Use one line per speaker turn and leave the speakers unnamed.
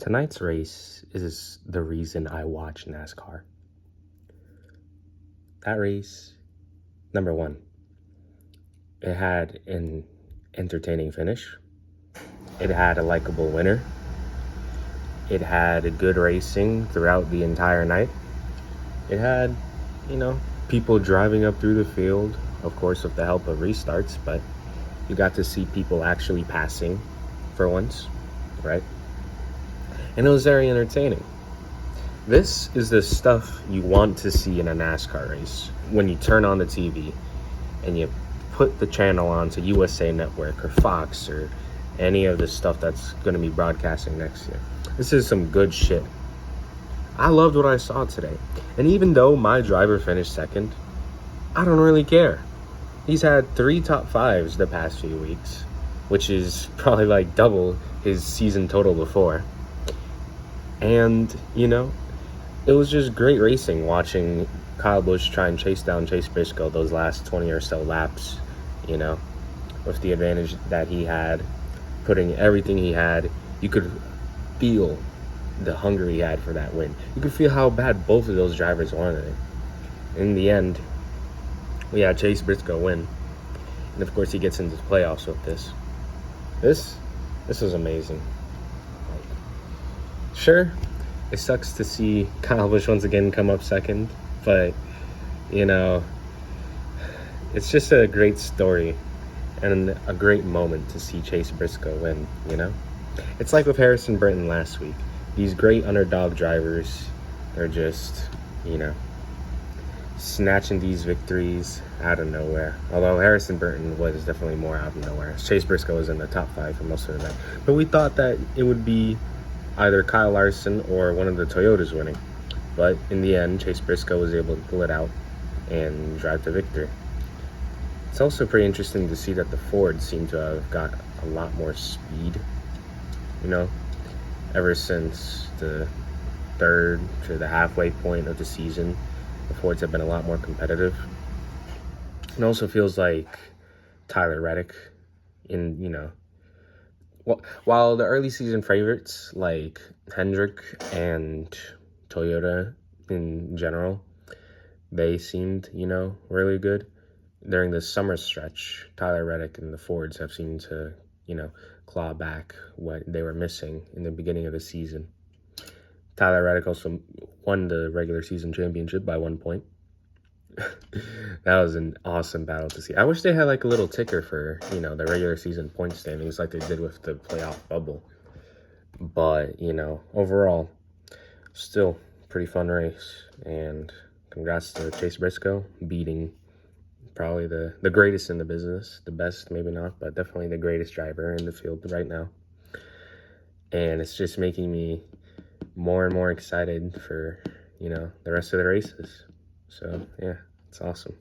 Tonight's race is the reason I watch NASCAR. That race, number one, it had an entertaining finish. It had a likable winner. It had a good racing throughout the entire night. It had, people driving up through the field, of course, with the help of restarts, but you got to see people actually passing for once, right? And it was very entertaining. This is the stuff you want to see in a NASCAR race. When you turn on the TV and you put the channel on to USA Network or Fox or any of the stuff that's going to be broadcasting next year. This is some good shit. I loved what I saw today. And even though my driver finished second, I don't really care. He's had 3 top 5s the past few weeks, which is probably like double his season total before. And, it was just great racing watching Kyle Busch try and chase down Chase Briscoe those last 20 or so laps, with the advantage that he had, putting everything he had. You could feel the hunger he had for that win. You could feel how bad both of those drivers wanted it. In the end, we had Chase Briscoe win. And of course he gets into the playoffs with this. This is amazing. Sure, it sucks to see Kyle Busch once again come up second, but, it's just a great story and a great moment to see Chase Briscoe win, It's like with Harrison Burton last week. These great underdog drivers are just, snatching these victories out of nowhere. Although Harrison Burton was definitely more out of nowhere. Chase Briscoe was in the top 5 for most of the night. But we thought that it would be either Kyle Larson or one of the Toyotas winning. But in the end, Chase Briscoe was able to pull it out and drive to victory. It's also pretty interesting to see that the Fords seem to have got a lot more speed, ever since the third to the halfway point of the season. The Fords have been a lot more competitive. It also feels like Tyler Reddick while the early season favorites like Hendrick and Toyota in general, they seemed, really good. During the summer stretch, Tyler Reddick and the Fords have seemed to, claw back what they were missing in the beginning of the season. Tyler Reddick also won the regular season championship by 1 point. That was an awesome battle to see. I wish they had like a little ticker for, the regular season point standings like they did with the playoff bubble. But, overall, still pretty fun race. And congrats to Chase Briscoe beating probably the greatest in the business. The best, maybe not, but definitely the greatest driver in the field right now. And it's just making me more and more excited for, the rest of the races. So, yeah, it's awesome.